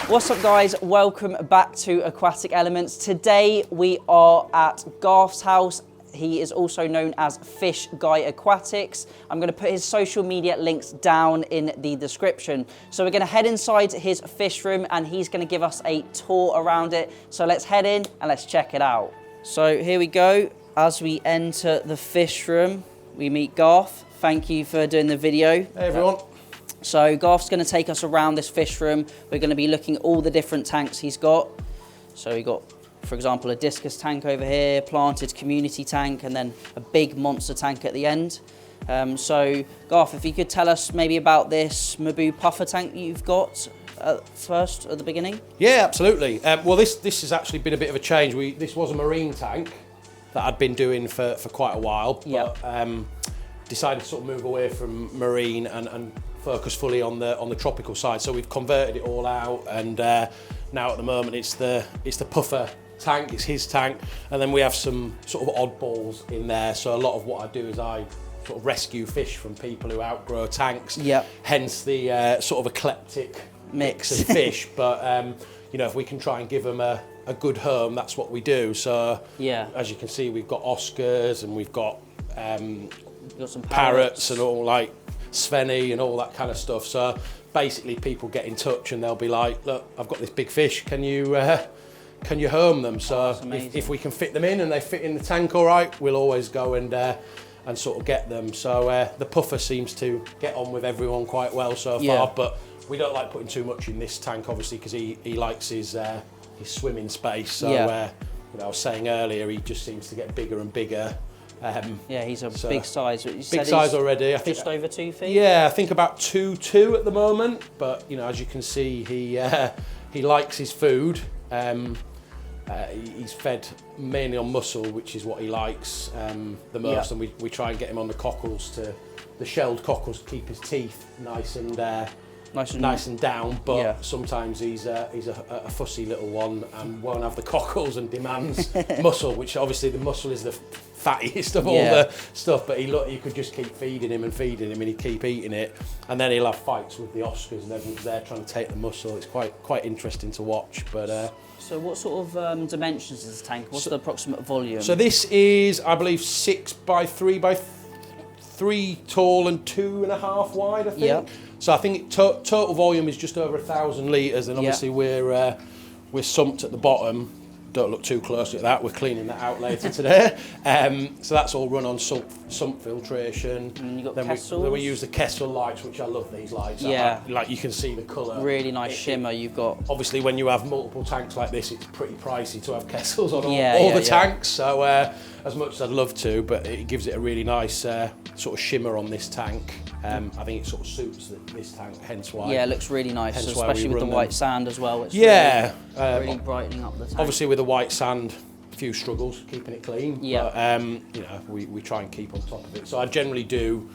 What's up guys, welcome back to Aquatic Elements. Today we are at Garth's house. He is also known as Fish Guy Aquatics. I'm going to put his social media links down in the description. So we're going to head inside his fish room and he's going to give us a tour around it. So let's head in and let's check it out. So here we go. As we enter the fish room, we meet Garth. Thank you for doing the video. Hey everyone. So Garth's going to take us around this fish room. We're going to be looking at all the different tanks he's got. So we got, for example, a Discus tank over here, planted community tank, and then a big monster tank at the end. So Garth, if you could tell us maybe about this Mabu puffer tank that you've got first at the beginning. Yeah, absolutely. Well, this has actually been a bit of a change. This was a marine tank that I'd been doing for quite a while, but decided to sort of move away from marine and focus fully on the tropical side. So we've converted it all out, and now at the moment it's the puffer tank, it's his tank, and then we have some sort of oddballs in there. So a lot of what I do is I sort of rescue fish from people who outgrow tanks. Yep. Hence the sort of eclectic mix of fish. But you know, if we can try and give them a good home, that's what we do. So as you can see, we've got Oscars and we've got some parrots and all, like Svenny and all that kind of stuff. So basically people get in touch and they'll be like, look, I've got this big fish, can you home them? So if we can fit them in and they fit in the tank all right, we'll always go and sort of get them. So the puffer seems to get on with everyone quite well so far, but we don't like putting too much in this tank obviously because he likes his swimming space. So you know, I was saying earlier, he just seems to get bigger and bigger. Yeah, he's a big size. You big size already. I think just over 2 feet. Yeah, I think about 2'2" at the moment. But you know, as you can see, he likes his food. He's fed mainly on mussel, which is what he likes the most. And we try and get him on the cockles, the shelled cockles, to keep his teeth nice and down. But sometimes he's a fussy little one and won't have the cockles and demands mussel, which obviously the mussel is the fattiest of all the stuff. But you could just keep feeding him and he'd keep eating it, and then he'll have fights with the Oscars and everyone's there trying to take the mussel. It's quite interesting to watch. But so what sort of dimensions is this tank? What's the approximate volume? So this is, I believe, 6 by 3 by 3 tall and 2.5 wide, I think. Yep. So I think total volume is just over 1,000 litres, and obviously we're sumped at the bottom. Don't look too closely at that. We're cleaning that out later today. So that's all run on sump filtration. And you got then we use the Kessel lights, which I love these lights. Yeah. Like you can see the colour. Really nice shimmer you've got. Obviously, when you have multiple tanks like this, it's pretty pricey to have Kessels on all the tanks. So as much as I'd love to, but it gives it a really nice sort of shimmer on this tank. I think it sort of suits this tank, hence why. Yeah, it looks really nice, especially with the white sand as well. It's really brightening up the tank. Obviously with the white sand, a few struggles keeping it clean. Yeah. But you know, we try and keep on top of it. So I generally do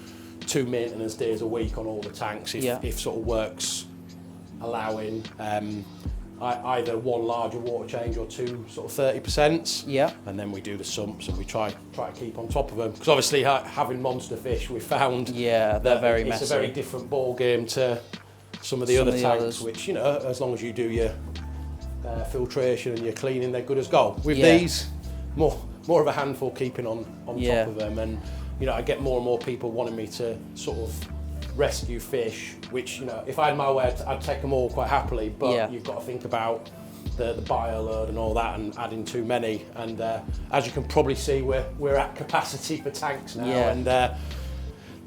2 maintenance days a week on all the tanks if sort of work's allowing. Either 1 larger water change or 2 sort of 30%. Yeah. And then we do the sumps and we try to keep on top of them. Because obviously having monster fish, we found they're very messy. It's a very different ball game to some of the other tanks, which, you know, as long as you do your filtration and your cleaning, they're good as gold. With these, more of a handful keeping on top of them. And, you know, I get more and more people wanting me to sort of rescue fish, which, you know, if I had my way, I'd take them all quite happily, but you've got to think about the bio load and all that and adding too many. And as you can probably see, we're at capacity for tanks now, and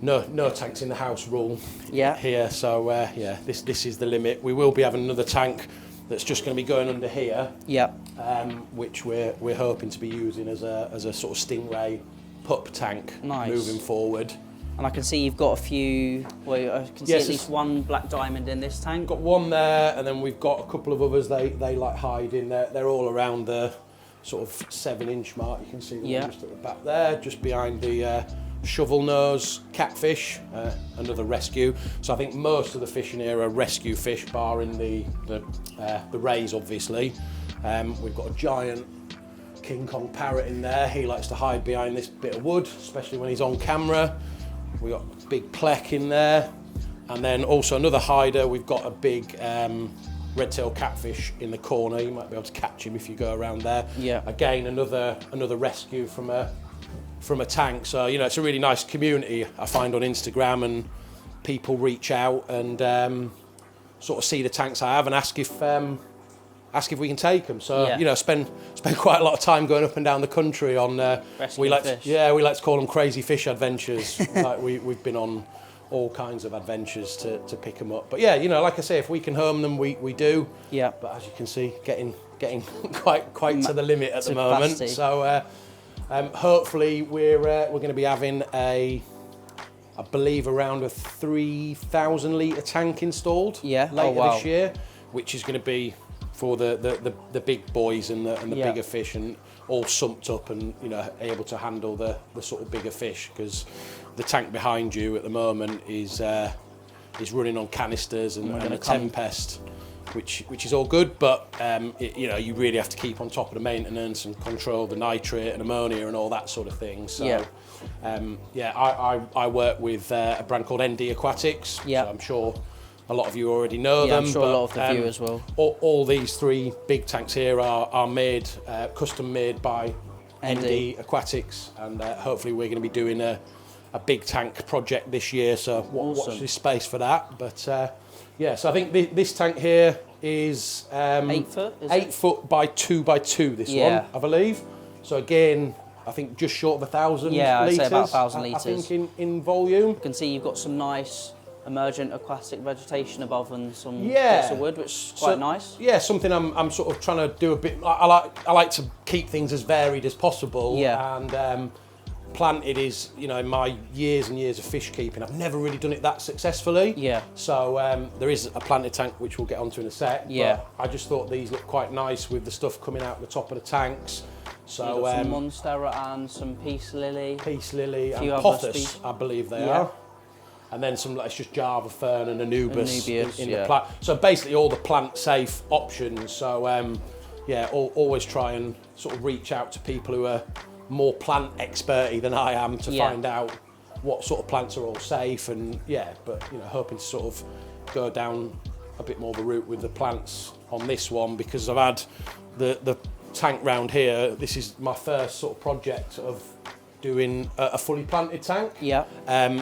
no tanks in the house rule here. So this is the limit. We will be having another tank that's just going to be going under here, which we're hoping to be using as a sort of stingray pup tank moving forward. And I can see you've got a few, well, I can see at least 1 black diamond in this tank. Got 1 there, and then we've got a couple of others they like hide in there. They're all around the sort of 7-inch mark. You can see them just at the back there, just behind the shovel nose catfish, another rescue. So I think most of the fish in here are rescue fish, barring the rays, obviously. We've got a giant King Kong parrot in there. He likes to hide behind this bit of wood, especially when he's on camera. We got a big plec in there. And then also another hider, we've got a big red-tailed catfish in the corner. You might be able to catch him if you go around there. Yeah. Again, another rescue from a tank. So, you know, it's a really nice community I find on Instagram, and people reach out and sort of see the tanks I have and ask if we can take them. So, you know, spend quite a lot of time going up and down the country on we like to call them crazy fish adventures. Like we've been on all kinds of adventures to pick them up. But yeah, you know, like I say, if we can home them, we do. Yeah. But as you can see, getting quite to the limit at the moment. Capacity. So hopefully we're going to be having I believe around a 3,000 litre tank installed later this year, which is going to be for the big boys and the bigger fish, and all sumped up and, you know, able to handle the sort of bigger fish, because the tank behind you at the moment is running on canisters and a Tempest, which is all good, but you know, you really have to keep on top of the maintenance and control the nitrate and ammonia and all that sort of thing. So I work with a brand called Aquatics. So I'm sure a lot of you already know them. I'm sure a lot of the viewers will. All these three big tanks here are made, custom made by Aquatics, and hopefully we're going to be doing a big tank project this year, so watch this space for that. But so I think this tank here is 8 foot, 8 foot by 2 by 2, this one, I believe. So again, I think just short of 1,000 litres. I'd say about 1,000 litres. I think in volume. You can see you've got some nice emergent aquatic vegetation above and some bits of wood, which is quite nice. Yeah, something I'm sort of trying to do a bit. I like to keep things as varied as possible. Yeah. And planted is, you know, in my years and years of fish keeping, I've never really done it that successfully. Yeah. So there is a planted tank which we'll get onto in a sec. Yeah. But I just thought these look quite nice with the stuff coming out the top of the tanks. So you've got some Monstera and some Peace Lily. And Pothos, I believe they are. And then some, it's just Java Fern and Anubis in the plant. So basically all the plant safe options. So always try and sort of reach out to people who are more plant experty than I am to find out what sort of plants are all safe, and but you know, hoping to sort of go down a bit more the route with the plants on this one, because I've had the tank round here. This is my first sort of project of doing a fully planted tank. Yeah.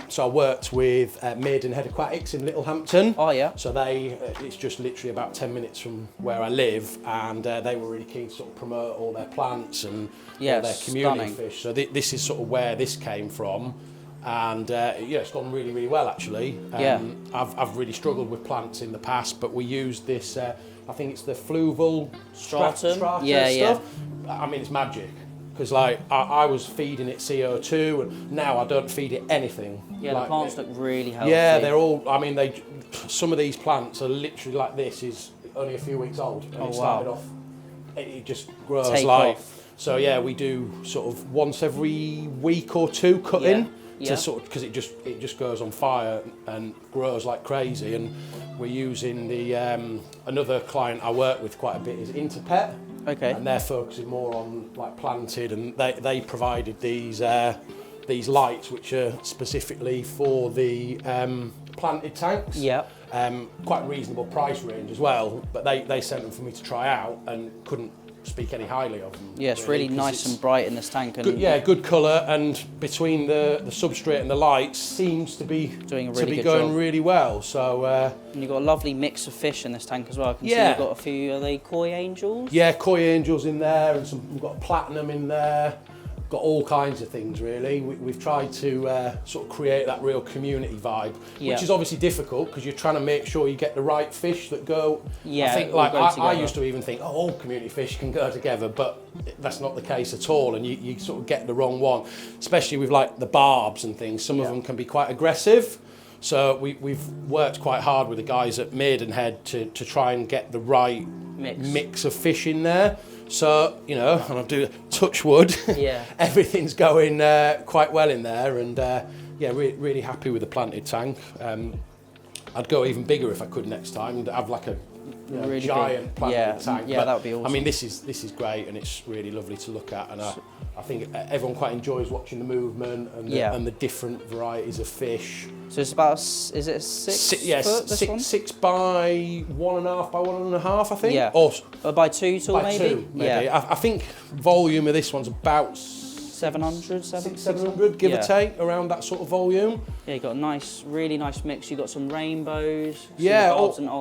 So I worked with Maidenhead Aquatics in Littlehampton. Oh yeah. So it's just literally about 10 minutes from where I live, and they were really keen to sort of promote all their plants and all their community fish. So this is sort of where this came from, and it's gone really, really well actually. I've really struggled with plants in the past, but we used this. I think it's the fluval stratum stuff. I mean, it's magic. Because like I was feeding it CO2, and now I don't feed it anything. Yeah, like, the plants look really healthy. Yeah, they're all. I mean, some of these plants are literally like this is only a few weeks old, and it started off. It just grows So yeah, we do sort of once every week or two cutting to sort of, because it just goes on fire and grows like crazy. And we're using the another client I work with quite a bit is Interpet. Okay. And they're focusing more on like planted, and they provided these lights which are specifically for the planted tanks. Yeah. Quite reasonable price range as well, but they sent them for me to try out and couldn't speak any highly of them. Yeah, it's really nice and bright in this tank. And good colour, and between the substrate and the lights seems to be doing going really well. So and you've got a lovely mix of fish in this tank as well. I can see you've got a few. Are they koi angels? Yeah, koi angels in there, and we've got platinum in there. Got all kinds of things really. We've tried to sort of create that real community vibe, which is obviously difficult because you're trying to make sure you get the right fish that go. Yeah, I think like I used to even think, oh, all community fish can go together, but that's not the case at all, and you sort of get the wrong one, especially with like the barbs and things. Some of them can be quite aggressive. So we've worked quite hard with the guys at Maidenhead to try and get the right mix of fish in there. So, you know, and I'll do touch wood, everything's going quite well in there, and really happy with the planted tank. I'd go even bigger if I could next time, and have like a really giant planted tank. Yeah, that would be awesome. I mean, this is great, and it's really lovely to look at, and I think everyone quite enjoys watching the movement and the different varieties of fish. So it's about, is it 6 foot, this one? 6 by 1.5 by 1.5, I think. Yeah. Or by 2 tall, by maybe? 2, maybe. Yeah. I think volume of this one's about 700, 700, give or take, around that sort of volume. Yeah, you got a nice, really nice mix. You got some rainbows. Yeah.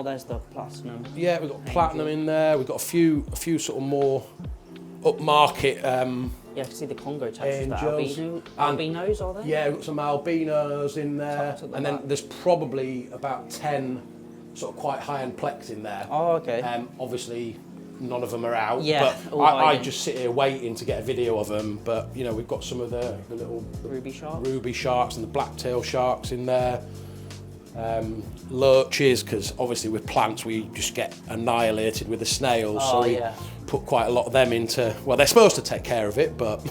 There's the platinum. Yeah, we've got platinum in there. We've got a few sort of more upmarket. Yeah, I can see the Congo textures. Angels. Albinos, are there? Yeah, we've got some albinos in there, and then there's probably about 10 sort of quite high-end plex in there. Oh, okay. Obviously, none of them are out. Yeah, but I just sit here waiting to get a video of them. But you know, we've got some of the little ruby sharks and the blacktail sharks in there. Lurches, because obviously with plants we just get annihilated with the snails, so we put quite a lot of them into, well, they're supposed to take care of it, but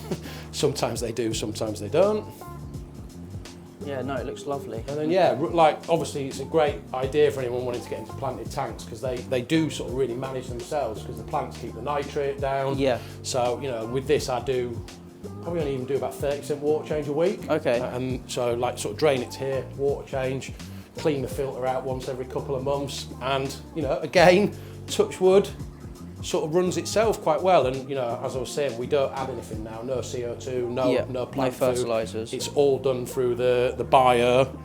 sometimes they do, sometimes they don't. Yeah, no, it looks lovely. And then yeah, like obviously it's a great idea for anyone wanting to get into planted tanks, because they do sort of really manage themselves, because the plants keep the nitrate down. Yeah. So you know, with this I do probably only even do about 30% water change a week. Okay. And so like sort of drain it here, water change, clean the filter out once every couple of months, and you know, again, touch wood, sort of runs itself quite well. And you know, as I was saying, we don't add anything now, no CO2, no plant no fertilizers. It's all done through the bio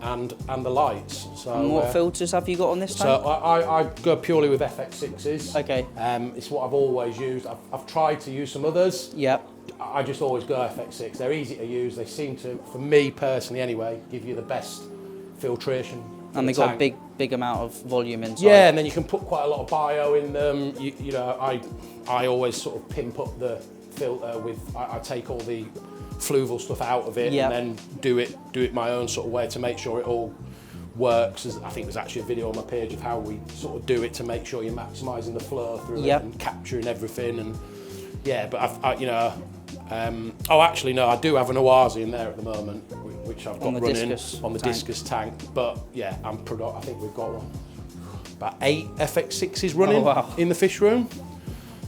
and the lights. So and what filters have you got on this tank? So I go purely with FX6s. Okay. It's what I've always used. I've tried to use some others. Yep. I just always go FX6. They're easy to use. They seem to, for me personally anyway, give you the best filtration. And they've got a big amount of volume inside. Yeah, and then you can put quite a lot of bio in them. You know, I always sort of pimp up the filter with, I take all the fluval stuff out of it and then do it my own sort of way to make sure it all works. I think there's actually a video on my page of how we sort of do it to make sure you're maximising the flow through it and capturing everything. And yeah, but you know, oh actually no, I do have an Oazi in there at the moment, which I've got running on the Discus tank. But yeah, I think we've got about 8 FX6s running in the fish room.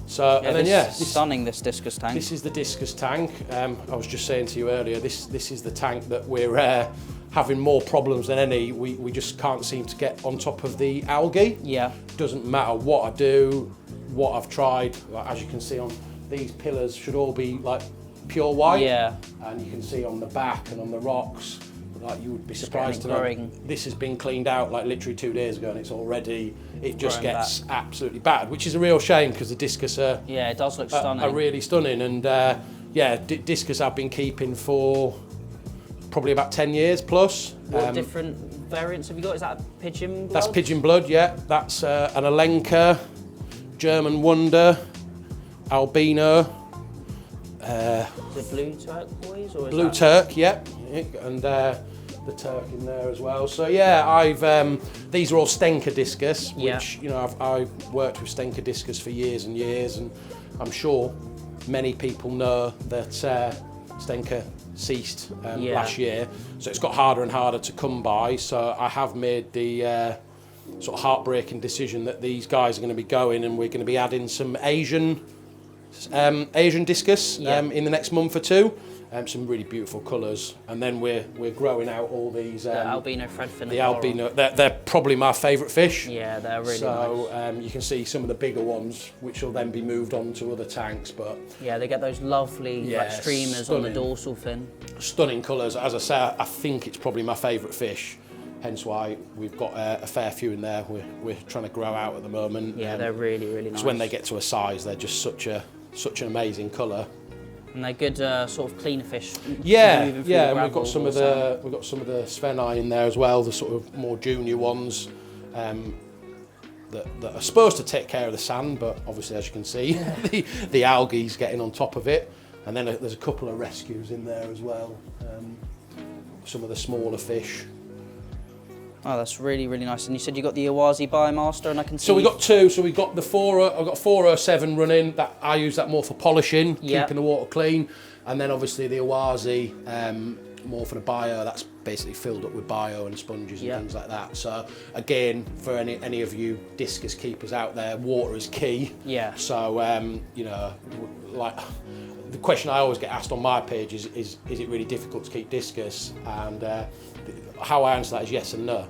So yeah, and then stunning, this Discus tank. This is the Discus tank. I was just saying to you earlier, this is the tank that we're having more problems than any. We just can't seem to get on top of the algae. Yeah. Doesn't matter what I do, what I've tried. Like, as you can see on these pillars, should all be like pure white. Yeah. And you can see on the back and on the rocks, like you would be surprised to know this has been cleaned out like literally 2 days ago, and it's already, it just gets absolutely bad, which is a real shame, because the Discus are, yeah, it does look stunning. Are really stunning. And yeah, Discus I've been keeping for probably about 10 years plus. What different variants have you got? Is that pigeon blood? That's pigeon blood, yeah. That's an Alenka, German Wonder, Albino. Is it blue turquoise? Or is blue turk, yeah. And the turk in there as well. So yeah, I've these are all Stenker Discus, which you know I've worked with Stenker Discus for years and years, and I'm sure many people know that Stenker ceased last year, so it's got harder and harder to come by. So I have made the sort of heartbreaking decision that these guys are going to be going, and we're going to be adding some Asian Discus in the next month or two. Some really beautiful colours, and then we're growing out all these. The albino threadfin. The albino, they're probably my favourite fish. Yeah, they're really nice. So you can see some of the bigger ones, which will then be moved on to other tanks. But yeah, they get those lovely like streamers on the dorsal fin. Stunning colours. As I say, I think it's probably my favourite fish. Hence why we've got a fair few in there. We're trying to grow out at the moment. Yeah, they're really nice. Because when they get to a size, they're just such an amazing colour. And they're good sort of cleaner fish. Yeah, and we've got some of the Svenai in there as well, the sort of more junior ones that are supposed to take care of the sand, but obviously, as you can see, the algae's getting on top of it. And then there's a couple of rescues in there as well. Some of the smaller fish. Oh, that's really nice. And you said you got the Oazi Biomaster, and I can see. So we got two. So we got the I've got 407 running. That I use that more for polishing, keeping the water clean, and then obviously the Oazi, more for the bio. That's basically filled up with bio and sponges and Yeah. things like that. So again, for any of you discus keepers out there, water is key. Yeah. So you know, like the question I always get asked on my page is it really difficult to keep discus? And how I answer that is yes and no.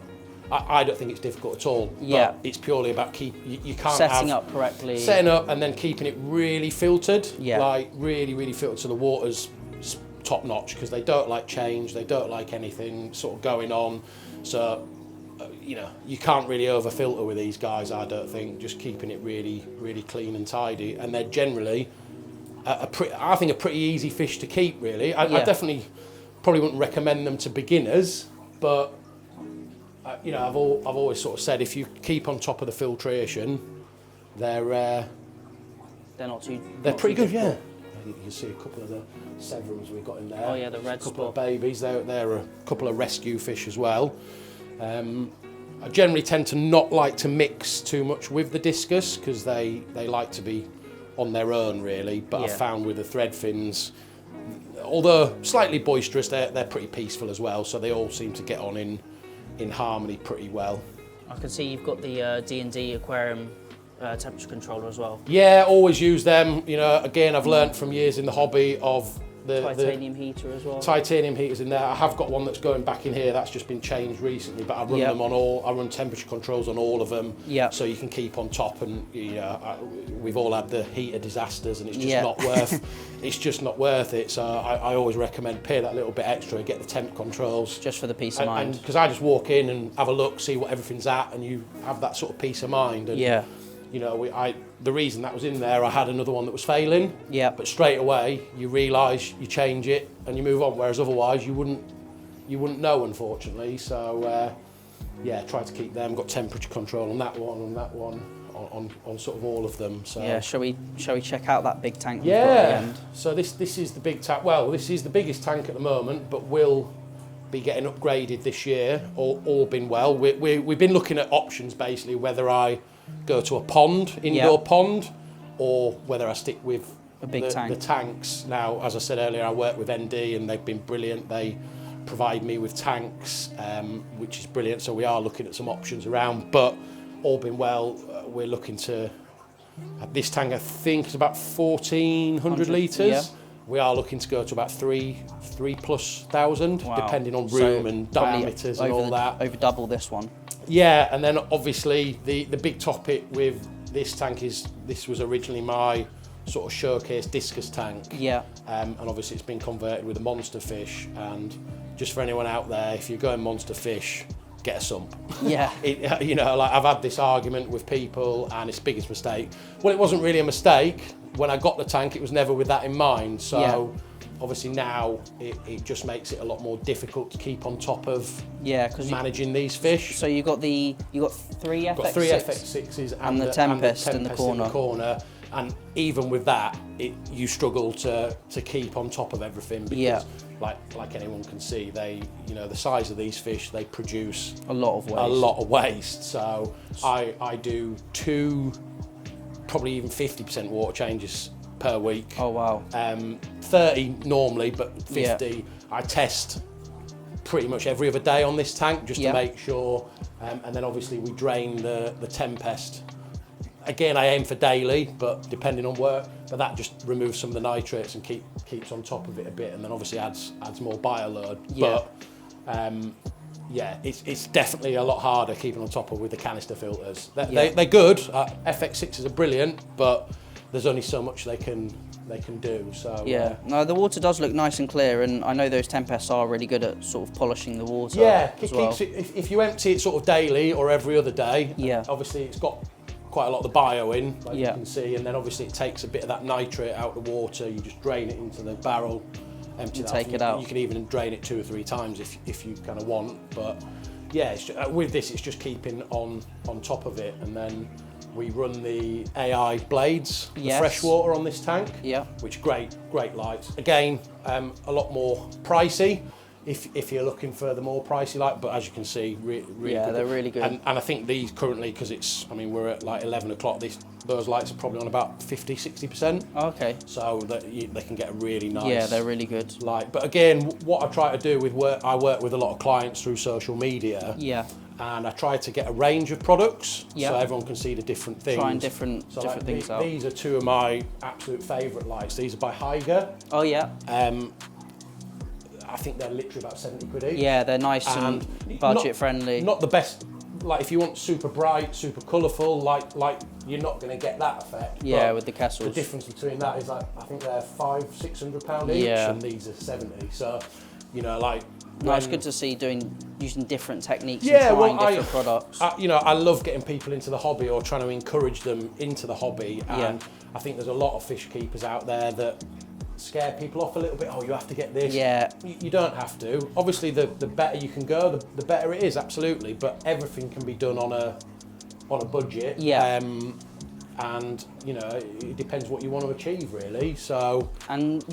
I don't think it's difficult at all. Yeah. But it's purely about you can't Setting up correctly. setting up and then keeping it really filtered. Yeah. Like really filtered so the water's top notch, because they don't like change, they don't like anything sort of going on. So you know, you can't really over filter with these guys, I don't think. Just keeping it really clean and tidy, and they're generally I think a pretty easy fish to keep, really. I definitely probably wouldn't recommend them to beginners, but you know, I've always sort of said if you keep on top of the filtration, they're not too. they're not pretty too good. Yeah, difficult. you can see a couple of the severums we've got in there. Oh yeah, the red a couple spot. of babies. They're a couple of rescue fish as well. I generally tend to not like to mix too much with the discus because they like to be on their own, really. But I've found with the thread fins, although slightly boisterous, they're pretty peaceful as well. So they all seem to get on in harmony pretty well. I can see you've got the D&D Aquarium temperature controller as well. Yeah, always use them. You know, again, I've learnt from years in the hobby of the Titanium heater as well. titanium heaters in there. I have got one that's going back in here. That's just been changed recently, but I run them on all. I run temperature controls on all of them. Yeah. So you can keep on top. And you know, we've all had the heater disasters, and it's just Yeah. not worth. It's just not worth it. So I always recommend pay that little bit extra, get the temp controls. Just for the peace of mind. Because I just walk in and have a look, see what everything's at, and you have that sort of peace of mind. And, Yeah. you know, the reason that was in there, I had another one that was failing. Yeah. But straight away, you realise, you change it, and you move on. Whereas otherwise, you wouldn't know, unfortunately. So, yeah, try to keep them. Got temperature control on that one, on sort of all of them. So Yeah. Shall we check out that big tank? We've got at the yeah. end? So this is the big tank. Well, this is the biggest tank at the moment, but will be getting upgraded this year. All been well. We've been looking at options, basically, whether I go to a pond, indoor pond, or whether I stick with A big tank. the tanks. Now, as I said earlier, I work with ND and they've been brilliant. They provide me with tanks, which is brilliant. So we are looking at some options around, but all been well, we're looking to, this tank I think is about 1,400 litres. Yeah. We are looking to go to about 3,000+, Wow. depending on room So and probably diameters and all that. Over double this one. Yeah, and then obviously the big topic with this tank is this was originally my sort of showcase discus tank. Yeah. And obviously it's been converted with a monster fish. And just for anyone out there, if you're going monster fish, get a sump. Yeah. You know, like I've had this argument with people, and it's the biggest mistake. Well, it wasn't really a mistake. When I got the tank, it was never with that in mind. So obviously now it just makes it a lot more difficult to keep on top of managing these fish. So you got three FX6. Got three FX6s and the Tempest in the corner. And even with that, you struggle to keep on top of everything because, like anyone can see, the size of these fish, they produce a lot of waste. So I do 2, probably even 50% water changes per week. Oh wow. 30 normally, but 50 I test pretty much every other day on this tank just to make sure. And then obviously we drain the Tempest. Again, I aim for daily, but depending on work, but that just removes some of the nitrates and keeps on top of it a bit, and then obviously adds more bio load. Yeah. But it's definitely a lot harder keeping on top of with the canister filters. They're good. FX6s are brilliant, but there's only so much they can do. So no, the water does look nice and clear, and I know those Tempests are really good at sort of polishing the water. Yeah, as well. keeps it, if you empty it sort of daily or every other day. Obviously it's got quite a lot of the bio in, like you can see, and then obviously it takes a bit of that nitrate out of the water. You just drain it into the barrel, empty it take it out. You can even drain it 2 or 3 times if you kind of want. But yeah, it's just, with this it's just keeping on top of it, and then we run the AI blades, the fresh water on this tank, which great lights. Again, a lot more pricey. If you're looking for the more pricey light, but as you can see, really good. They're really good. And I think these currently, because we're at like 11 o'clock, those lights are probably on about 50–60%. Okay. So that they can get a really nice. Yeah, they're really good. Light. But again, what I try to do with work, I work with a lot of clients through social media. Yeah. And I try to get a range of products Yeah. so everyone can see the different things. Trying different things out. These are two of my absolute favourite lights. These are by Haiger. Oh yeah. I think they're literally about 70 quid each. Yeah, they're nice and budget friendly. Not the best. Like if you want super bright, super colourful, like you're not going to get that effect. Yeah, but with the Kessels. The difference between that is like I think they're £500–600 each, and these are 70. So, you know, like. No, it's good to see using different techniques and trying different products. I love getting people into the hobby or trying to encourage them into the hobby. And I think there's a lot of fish keepers out there that scare people off a little bit. Oh, you have to get this. Yeah. You don't have to. Obviously, the better you can go, the better it is, absolutely. But everything can be done on a budget. Yeah. And you know, it depends what you want to achieve, really. So. And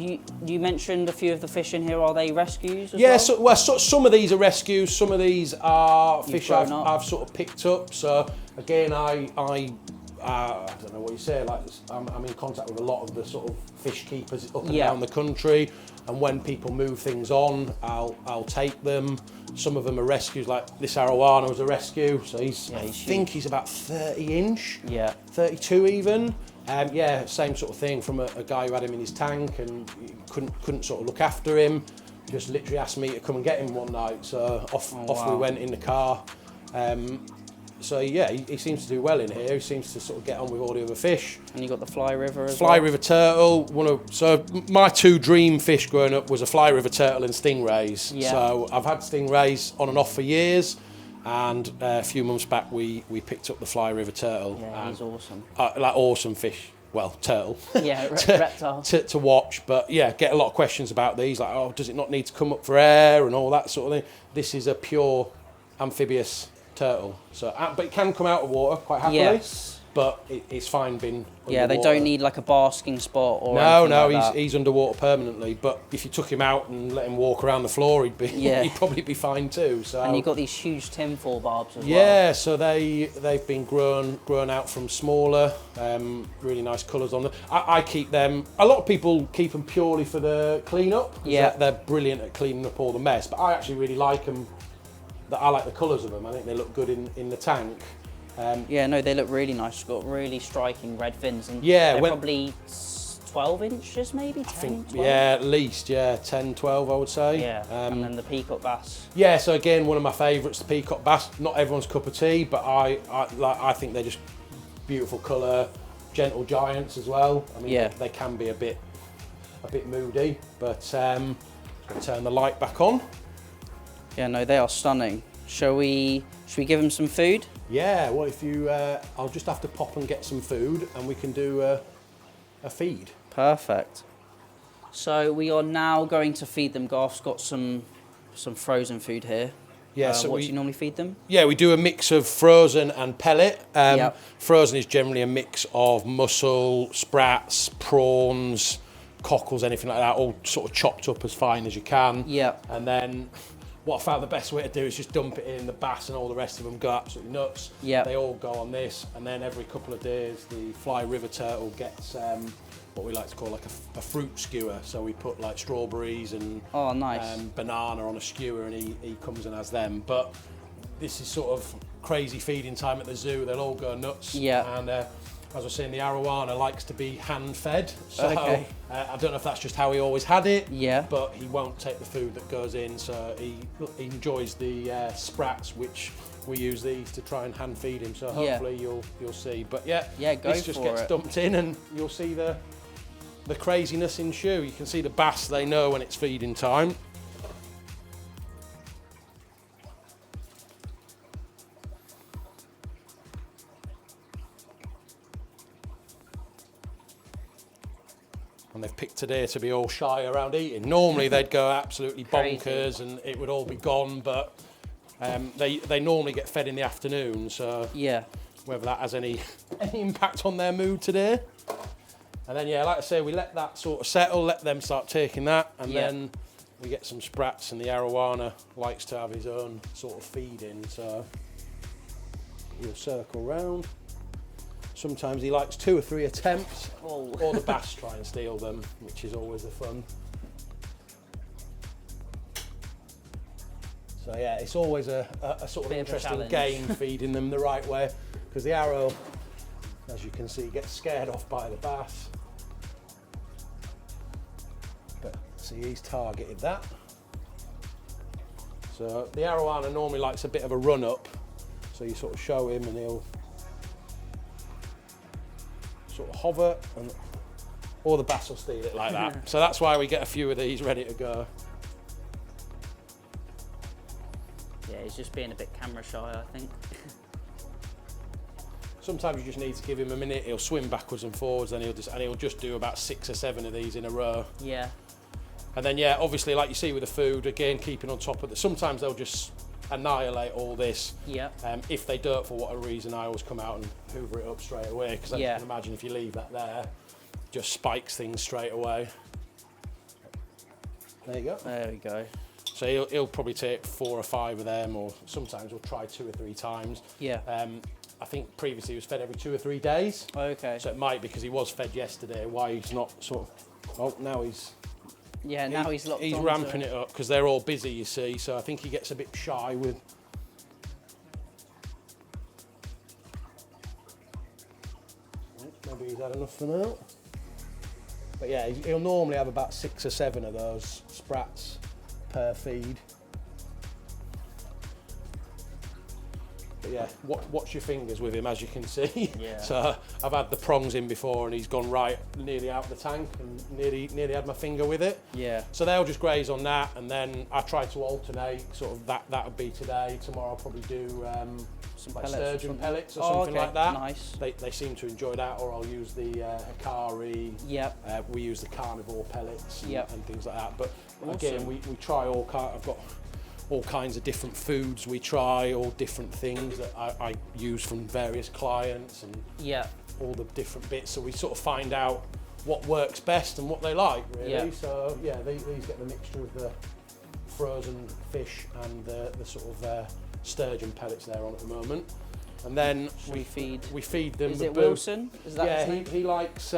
you mentioned a few of the fish in here. Are they rescues? Yeah. So some of these are rescues. Some of these are fish I've sort of picked up. So again, I don't know what you say. Like I'm in contact with a lot of the sort of fish keepers up and down the country. And when people move things on, I'll take them. Some of them are rescues, like this arowana was a rescue. So I think he's about 30 inch, 32 even. Same sort of thing from a guy who had him in his tank and couldn't sort of look after him. Just literally asked me to come and get him one night. So off we went in the car. So yeah, he seems to do well in here. He seems to sort of get on with all the other fish. And you got the fly river as well? Fly river turtle. So my two dream fish growing up was a fly river turtle and stingrays. Yeah. So I've had stingrays on and off for years, and a few months back we picked up the fly river turtle. Yeah, he's awesome. Like awesome fish. Well, turtle. Yeah, reptile. to watch, but yeah, get a lot of questions about these. Like, oh, does it not need to come up for air and all that sort of thing? This is a pure amphibious turtle, so but it can come out of water quite happily. Yes. But it's fine being underwater. They don't need like a basking spot or he's underwater permanently. But if you took him out and let him walk around the floor, he'd probably be fine too. So and you've got these huge tinfoil barbs as well. Yeah, so they've been grown out from smaller, really nice colours on them. I keep them. A lot of people keep them purely for the clean-up. Yeah, they're brilliant at cleaning up all the mess. But I actually really like them. I like the colours of them. I think they look good in the tank. They look really nice. It's got really striking red fins, and they're probably 12 inches, maybe 10, I think, 12? Yeah, at least 10, 12, I would say. Yeah, and then the peacock bass. Yeah, so again, one of my favourites, the peacock bass. Not everyone's cup of tea, but I think they're just beautiful colour, gentle giants as well. I mean, they can be a bit moody, but I'm going to turn the light back on. Yeah, no, they are stunning. Should we give them some food? Yeah, well, if you, I'll just have to pop and get some food, and we can do a feed. Perfect. So we are now going to feed them. Garth's got some frozen food here. Yeah. So what do you normally feed them? Yeah, we do a mix of frozen and pellet. Frozen is generally a mix of mussel, sprats, prawns, cockles, anything like that, all sort of chopped up as fine as you can. Yeah. And then what I found the best way to do is just dump it in. The bass and all the rest of them go absolutely nuts. Yeah. They all go on this, and then every couple of days the fly river turtle gets what we like to call like a fruit skewer. So we put like strawberries and banana on a skewer, and he comes and has them. But this is sort of crazy feeding time at the zoo. They'll all go nuts. Yeah. And as I was saying, the arowana likes to be hand-fed, so I don't know if that's just how he always had it, but he won't take the food that goes in, so he enjoys the sprats, which we use these to try and hand-feed him, so hopefully you'll see. But this just gets dumped in, and you'll see the craziness in shoe. You can see the bass, they know when it's feeding time. And they've picked today to be all shy around eating. Normally they'd go absolutely bonkers and it would all be gone, but they normally get fed in the afternoon, so whether that has any impact on their mood today. And then like I say, we let that sort of settle, let them start taking that, and then we get some sprats, and the arowana likes to have his own sort of feeding, so he'll circle round. Sometimes he likes 2 or 3 attempts, Oh. or the bass try and steal them, which is always the fun. So yeah, it's always a sort of Bit of a interesting challenge. game feeding them the right way, because the arrow, as you can see, gets scared off by the bass. But see, he's targeted that. So the arowana normally likes a bit of a run up, so you sort of show him and he'll sort of hover, and or the bass will steal it like that. So that's why we get a few of these ready to go. Yeah, he's just being a bit camera shy, I think. Sometimes you just need to give him a minute. He'll swim backwards and forwards, and he'll just do about 6 or 7 of these in a row. Yeah. And then yeah, obviously, like you see with the food, again keeping on top of it. Sometimes they'll just annihilate all this. Yeah. If they don't, for whatever reason, I always come out and hoover it up straight away, because Yeah. I can imagine if you leave that there, just spikes things straight away. There you go. There we go. So he'll probably take 4 or 5 of them, or sometimes he'll try 2 or 3 times. Yeah. I think previously he was fed every 2 or 3 days. Okay. So it might be because he was fed yesterday, why he's not sort of, oh, now he's... Yeah, now he's locked on. He's ramping it up, because they're all busy, you see, so I think he gets a bit shy with... Maybe he's had enough for now. But yeah, he'll normally have about 6 or 7 of those sprats per feed. But yeah, watch your fingers with him, as you can see. Yeah. So I've had the prongs in before, and he's gone right nearly out the tank, and nearly had my finger with it. Yeah. So they'll just graze on that, and then I try to alternate. Sort of that would be today. Tomorrow I'll probably do Some like pellets sturgeon pellets or Oh, something okay. like that. Nice. They seem to enjoy that, or I'll use the Hikari. Yep. We use the carnivore pellets and, Yep. and things like that. But Awesome. again, we try all I've got all kinds of different foods we try, all different things that I use from various clients, and Yeah. all the different bits, so we sort of find out what works best and what they like, really. Yeah. So yeah, these get the mixture of the frozen fish and the sort of sturgeon pellets they're on at the moment. And then we feed them. Is the it Wilson? Is that yeah, his name? he likes,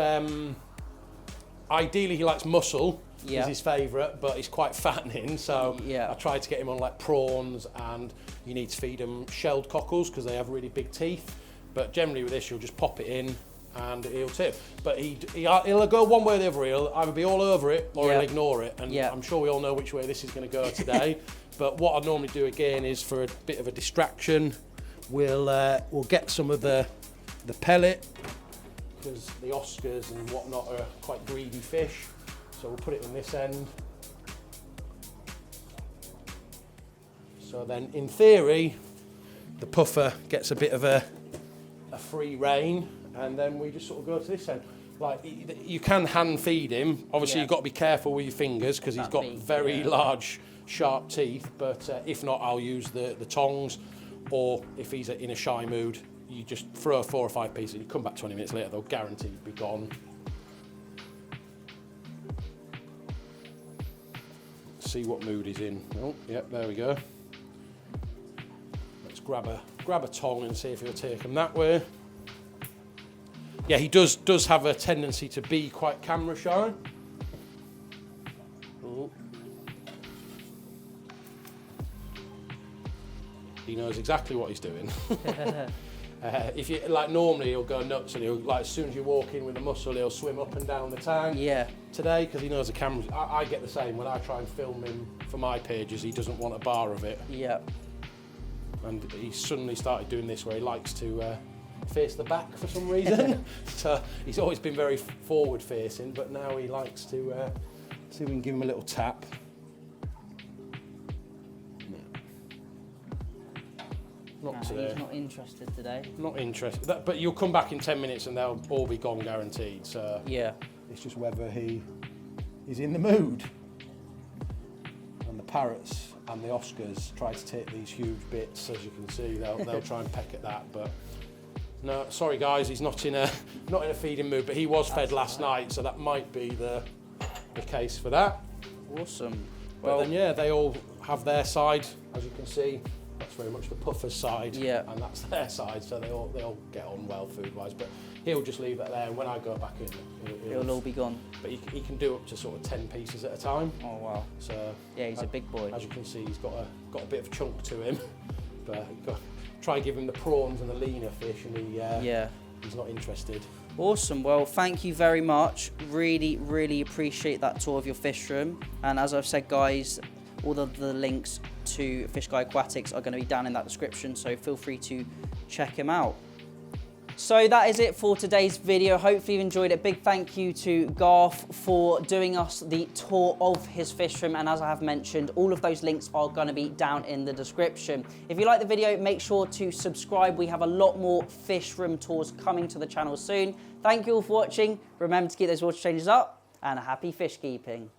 ideally he likes mussel. Yeah. Is his favourite, but he's quite fattening, so Yeah. I try to get him on like prawns, and you need to feed him shelled cockles because they have really big teeth. But generally with this, you'll just pop it in and he'll tip. But he'll go one way or the other. He'll either be all over it or Yeah. he'll ignore it. And Yeah. I'm sure we all know which way this is going to go today. But what I normally do again is, for a bit of a distraction, we'll get some of the pellet, because the Oscars and whatnot are quite greedy fish. So we'll put it in this end. So then, in theory, the puffer gets a bit of a free rein, and then we just sort of go to this end. Like, you can hand feed him. Obviously, Yeah. you've got to be careful with your fingers, because he's That got meat, very yeah. large, sharp teeth. But if not, I'll use the tongs, or if he's in a shy mood, you just throw 4 or 5 pieces. You come back 20 minutes later, they'll guaranteed be gone. See what mood he's in. Oh, yep, there we go. Let's grab a tong and see if he'll take him that way. Yeah, he does have a tendency to be quite camera shy. Oh. He knows exactly what he's doing. If you like, normally he'll go nuts, and he'll, like, as soon as you walk in with a mussel, he'll swim up and down the tank. Yeah. Today, because he knows the cameras, I get the same when I try and film him for my pages. He doesn't want a bar of it, Yeah. and he suddenly started doing this where he likes to face the back for some reason. So he's always been very forward facing, but now he likes to see if we can give him a little tap. Not today. He's not interested today. Not interested. But you'll come back in 10 minutes and they'll all be gone, guaranteed. So Yeah. it's just whether he is in the mood. And the parrots and the Oscars try to take these huge bits, as you can see. They'll try and peck at that, but no. Sorry guys, he's not in a feeding mood. But he was fed last night, so that might be the case for that. Awesome. But then yeah, they all have their side, as you can see. That's very much the puffer's side, and that's their side, so they all get on well food-wise. But he'll just leave it there, and when I go back in, it'll all be gone. But he can do up to sort of 10 pieces at a time. Oh wow! So yeah, he's a big boy. As you can see, he's got a bit of chunk to him. But try and give him the prawns and the leaner fish, and he's not interested. Awesome. Well, thank you very much. Really, really appreciate that tour of your fish room. And as I've said, guys, all of the links to Fish Guy Aquatics are going to be down in that description, so feel free to check him out. So that is it for today's video. Hopefully you enjoyed it. Big thank you to Garth for doing us the tour of his fish room. And as I have mentioned, all of those links are going to be down in the description. If you like the video, make sure to subscribe. We have a lot more fish room tours coming to the channel soon. Thank you all for watching. Remember to keep those water changes up, and happy fish keeping.